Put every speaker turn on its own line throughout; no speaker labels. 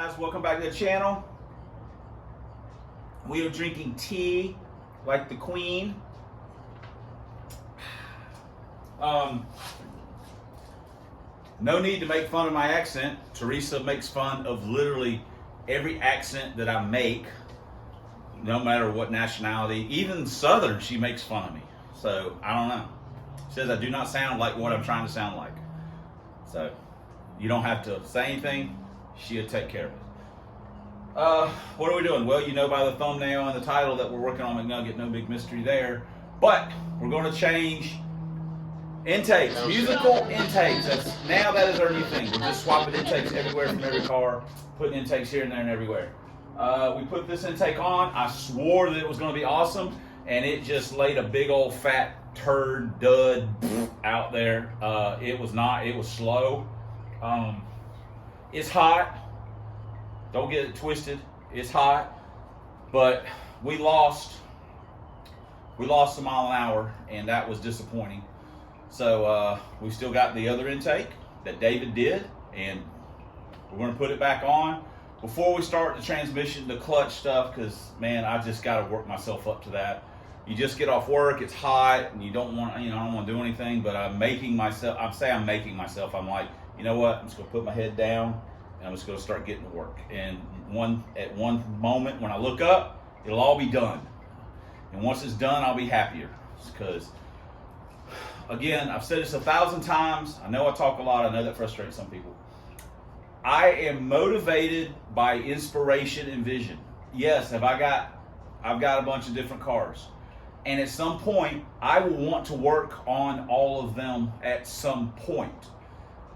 guys, welcome back to the channel. We are drinking tea like the queen. No need to make fun of my accent. Teresa makes fun of literally every accent that I make, no matter what nationality. Even Southern, she makes fun of me. So, I don't know. She says I do not sound like what I'm trying to sound like. So, you don't have to say anything. She'll take care of it. What are we doing? Well, you know by the thumbnail and the title that we're working on McNugget. No big mystery there. But we're going to change intakes, musical intakes. Now that is our new thing. We're just swapping intakes everywhere from every car, putting intakes here and there and everywhere. We put this intake on. I swore that it was going to be awesome, and it just laid a big old fat turd dud out there. It was not. It was slow. It's hot. Don't get it twisted. It's hot, but we lost a mile an hour, and that was disappointing. So we still got the other intake that David did, and we're going to put it back on. Before we start the transmission, the clutch stuff, because man, I just got to work myself up to that. You just get off work, it's hot, and you don't want, I don't want to do anything, but I'm making myself. I'm I'm like, you know what? I'm just going to put my head down, and I'm just going to start getting to work. And at one moment when I look up, it'll all be done. And once it's done, I'll be happier. Because, again, I've said this 1,000 times. I know I talk a lot. I know that frustrates some people. I am motivated by inspiration and vision. Yes, I've got a bunch of different cars. And at some point, I will want to work on all of them at some point.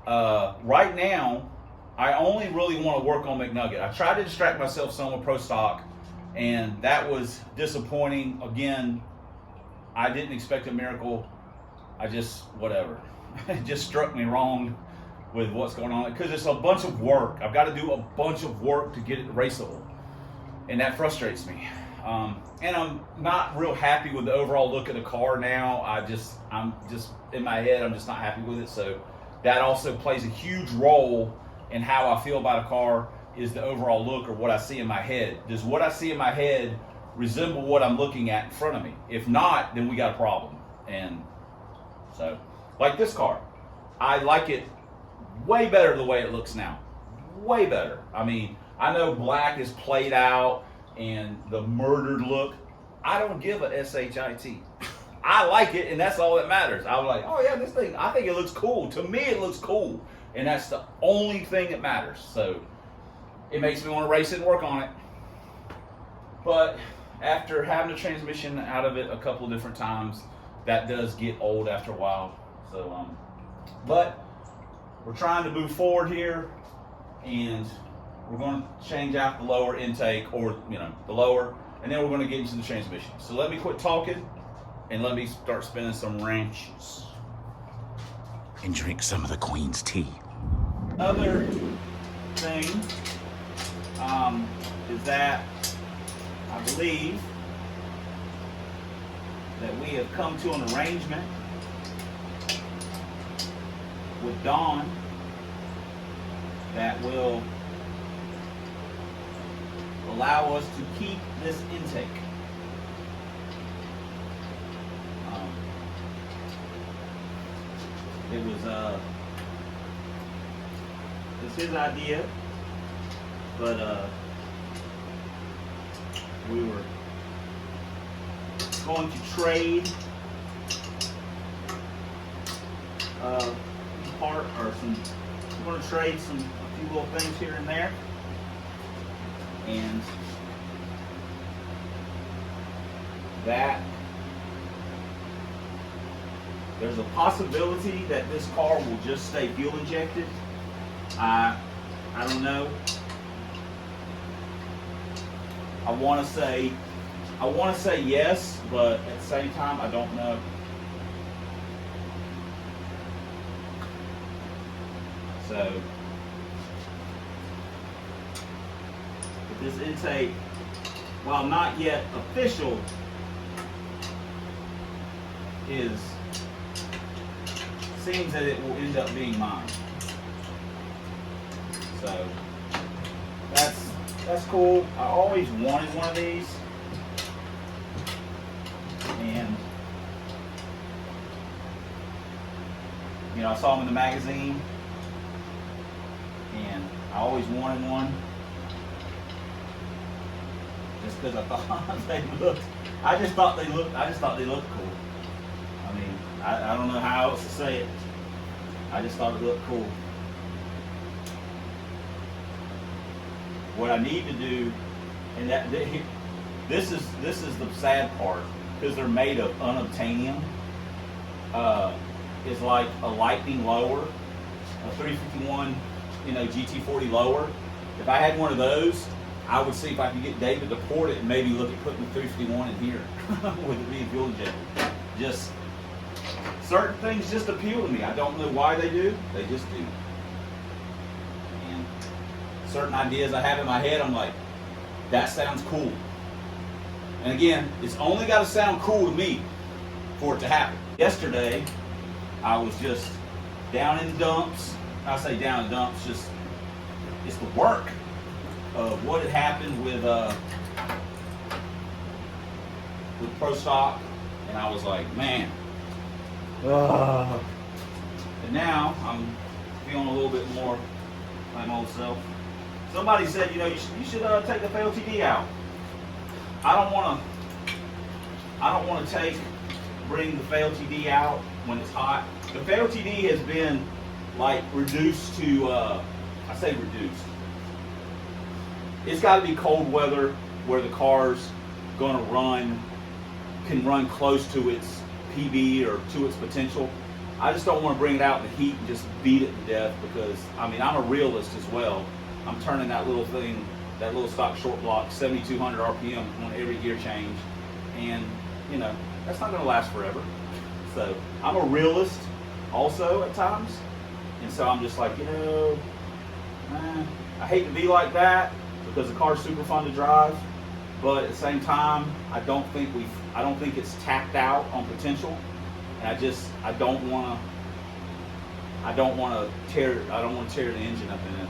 Right now, I only really want to work on McNugget. I tried to distract myself some with Pro Stock, and that was disappointing. Again, I didn't expect a miracle. Whatever. It just struck me wrong with what's going on, because it's a bunch of work. I've got to do a bunch of work to get it raceable, and that frustrates me. And I'm not real happy with the overall look of the car now. I'm just in my head, I'm just not happy with it. So that also plays a huge role in how I feel about a car, is the overall look or what I see in my head. Does what I see in my head resemble what I'm looking at in front of me? If not, then we got a problem. And so, like this car, I like it way better the way it looks now. Way better. I mean, I know black is played out and the murdered look. I don't give a shit. I like it, and that's all that matters. I was like, oh yeah, this thing, I think it looks cool. To me, it looks cool. And that's the only thing that matters. So it makes me want to race it and work on it. But after having the transmission out of it a couple of different times, that does get old after a while. So, but we're trying to move forward here, and we're going to change out the lower intake, or the lower, and then we're going to get into the transmission. So let me quit talking and let me start spinning some wrenches and drink some of the Queen's tea. Other thing is that I believe that we have come to an arrangement with Dawn that will allow us to keep this intake. It was his idea, but we were going to trade part, or we're going to trade a few little things here and there, and that there's a possibility that this car will just stay fuel injected. I don't know. I want to say yes, but at the same time, I don't know. So, but this intake, while not yet official, seems that it will end up being mine. So that's that's cool. I always wanted one of these. And, you know, I saw them in the magazine. And I always wanted one. Just because I thought they looked, I just thought they looked cool. I mean, I don't know how else to say it. I just thought it looked cool. What I need to do, and this is the sad part, because they're made of unobtainium, is like a Lightning lower, a 351, you know, GT40 lower. If I had one of those, I would see if I could get David to port it and maybe look at putting the 351 in here with it being fuel injected. Just certain things just appeal to me. I don't know why they do. They just do. And certain ideas I have in my head, I'm like, that sounds cool. And again, it's only got to sound cool to me for it to happen. Yesterday, I was just down in the dumps. I say down in the dumps, just it's the work of what had happened with Pro Stock, and I was like, man. And now I'm feeling a little bit more like my old self. Somebody said, you know, you should take the FLTD out. I don't want to bring the FLTD out when it's hot. The FLTD has been like reduced to, I say reduced. It's got to be cold weather where the car's going to can run close to its PB or to its potential. I just don't want to bring it out in the heat and just beat it to death, because I mean, I'm a realist as well. I'm turning that little thing, that little stock short block, 7,200 RPM on every gear change, and you know, that's not going to last forever. So I'm a realist also at times, and so I'm just like, you know, I hate to be like that because the car's super fun to drive, but at the same time, I don't think it's tapped out on potential, and I don't want to tear the engine up in it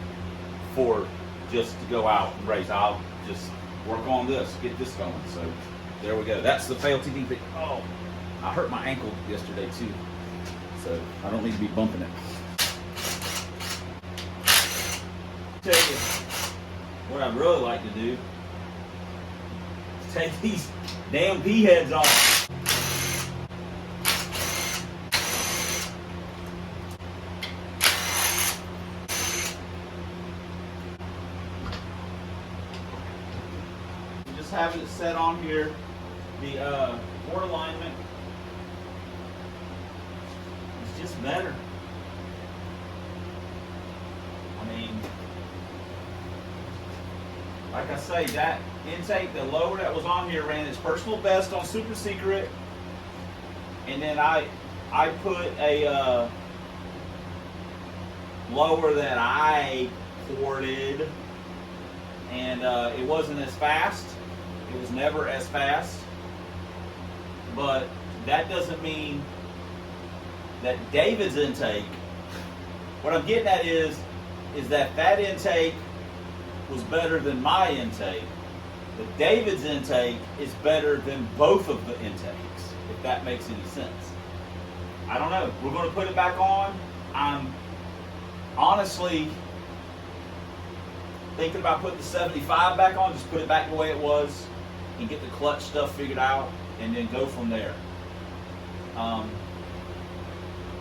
for just to go out and race. I'll just work on this, get this going. So there we go. That's the FLTD thing. Oh, I hurt my ankle yesterday too, so I don't need to be bumping it. Tell you what I'd really like to do is take these damn P heads off. Just having it set on here, the port alignment is just better. I mean, like I say, that intake, the lower that was on here, ran its personal best on Super Secret, and then I put a lower that I ported, and it wasn't as fast. It was never as fast, but that doesn't mean that David's intake, what I'm getting at is that intake was better than my intake, but David's intake is better than both of the intakes, if that makes any sense. I don't know. We're going to put it back on. I'm honestly thinking about putting the 75 back on, just put it back the way it was and get the clutch stuff figured out and then go from there. I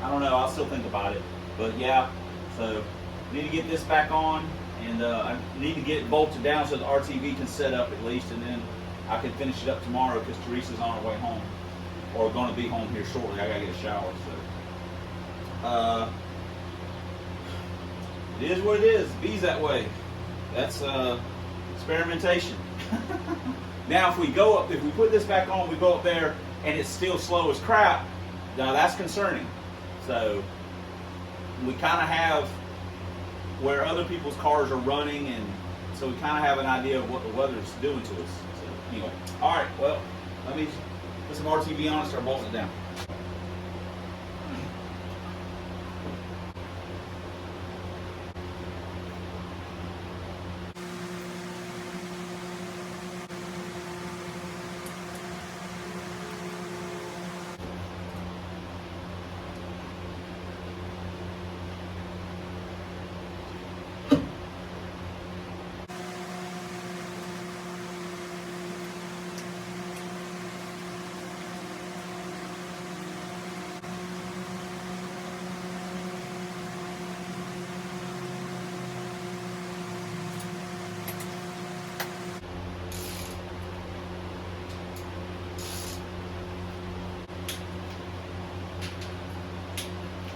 don't know. I'll still think about it. But yeah, so need to get this back on, and I need to get it bolted down so the RTV can set up at least, and then I can finish it up tomorrow because Teresa's on her way home, or going to be home here shortly. I got to get a shower. So it is what it is. Bees that way. That's experimentation. Now, if we put this back on, we go up there and it's still slow as crap. Now that's concerning. So we kind of have where other people's cars are running, and so we kind of have an idea of what the weather's doing to us. So anyway, all right. Well, let me put some RTV on and start bolting it down.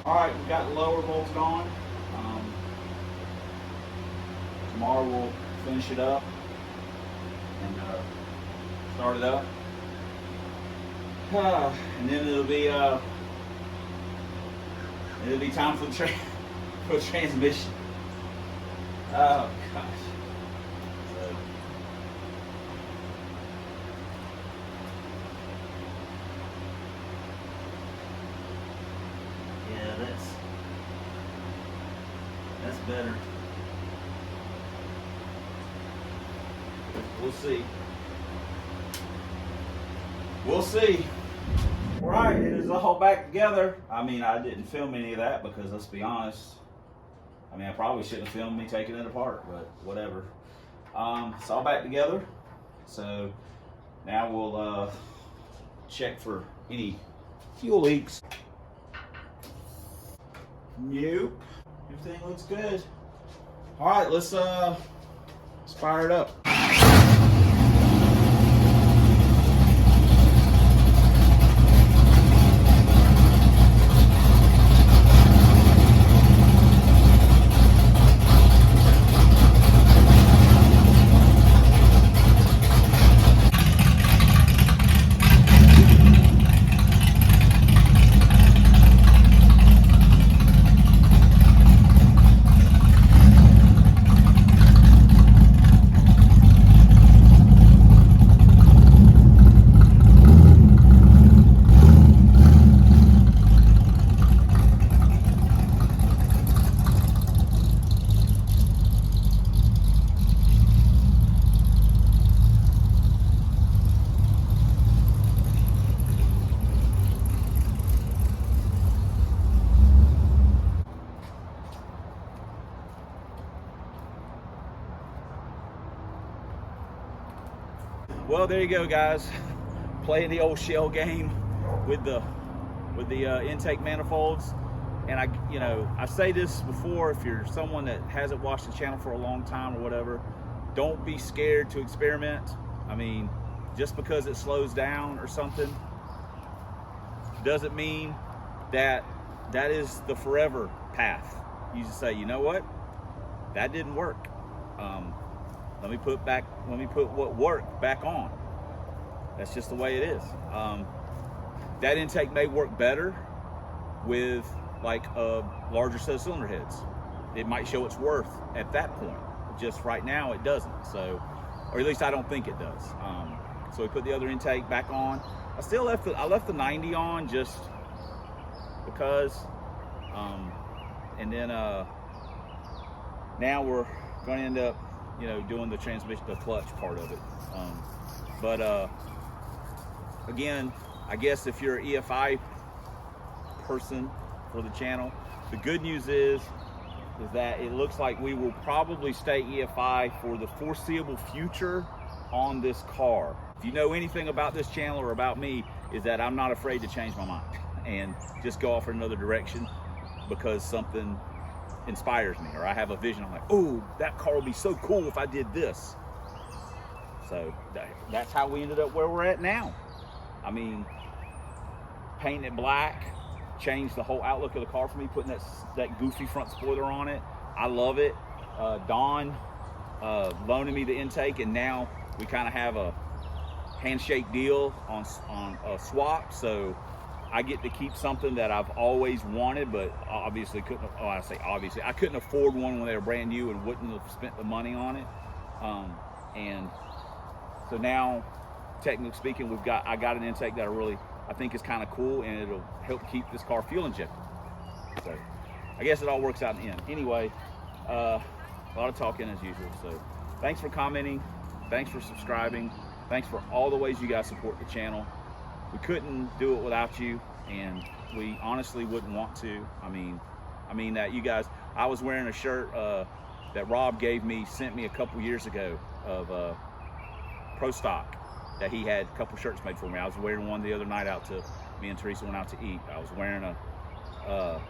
All right, we've got the lower bolted on. Tomorrow we'll finish it up and start it up. And then it'll be time for the transmission. Oh gosh. So, yeah, that's better. We'll see. We'll see. All right, it is all back together. I mean, I didn't film any of that because, let's be honest, I mean, I probably shouldn't have filmed me taking it apart, but whatever. It's all back together. So now we'll check for any fuel leaks. Nope. Everything looks good. All right, let's fire it up. Well, there you go, guys. Playing the old shell game with the intake manifolds. And I say this before, if you're someone that hasn't watched the channel for a long time or whatever, don't be scared to experiment. I mean, just because it slows down or something doesn't mean that is the forever path. You just say, you know what, that didn't work. Let me put what worked back on. That's just the way it is. That intake may work better with like a larger set of cylinder heads. It might show its worth at that point. Just right now it doesn't. So, or at least I don't think it does. So we put the other intake back on. I left the 90 on just because. And then now we're going to end up, doing the transmission, the clutch part of it. But again, I guess if you're an EFI person for the channel, the good news is that it looks like we will probably stay EFI for the foreseeable future on this car. If you know anything about this channel or about me, is that I'm not afraid to change my mind and just go off in another direction because something inspires me, or I have a vision. I'm like, oh, that car would be so cool if I did this. So that's how we ended up where we're at now. I mean, painting it black changed the whole outlook of the car for me, putting that goofy front spoiler on it. I love it. Don loaning me the intake, and now we kind of have a handshake deal on a swap, so I get to keep something that I've always wanted, but obviously couldn't. Oh, I say obviously, I couldn't afford one when they were brand new and wouldn't have spent the money on it. And so now, technically speaking, I got an intake that I think is kind of cool, and it'll help keep this car fuel injected. So I guess it all works out in the end. Anyway, a lot of talking as usual. So thanks for commenting, thanks for subscribing, thanks for all the ways you guys support the channel. We couldn't do it without you, and we honestly wouldn't want to. I mean that you guys, I was wearing a shirt that Rob sent me a couple years ago of Pro Stock, that he had a couple shirts made for me. I was wearing one the other night me and Teresa went out to eat. I was wearing a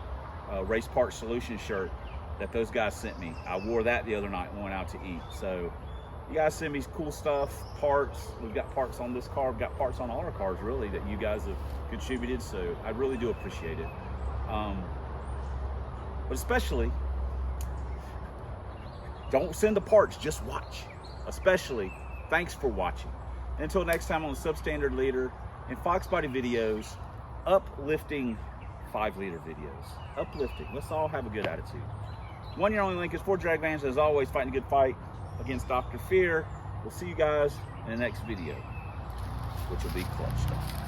Race Parts Solutions shirt that those guys sent me. I wore that the other night and went out to eat. So you guys send me cool stuff, parts. We've got parts on this car. We've got parts on all our cars, really, that you guys have contributed. So I really do appreciate it.
But especially, don't send the parts, just watch. Especially, thanks for watching. Until next time on the Substandard Leader and Fox Body videos, uplifting 5-liter videos. Uplifting. Let's all have a good attitude. One Year Only link is for drag vans, as always, fighting a good fight against Dr. Fear. We'll see you guys in the next video, which will be clutch stuff.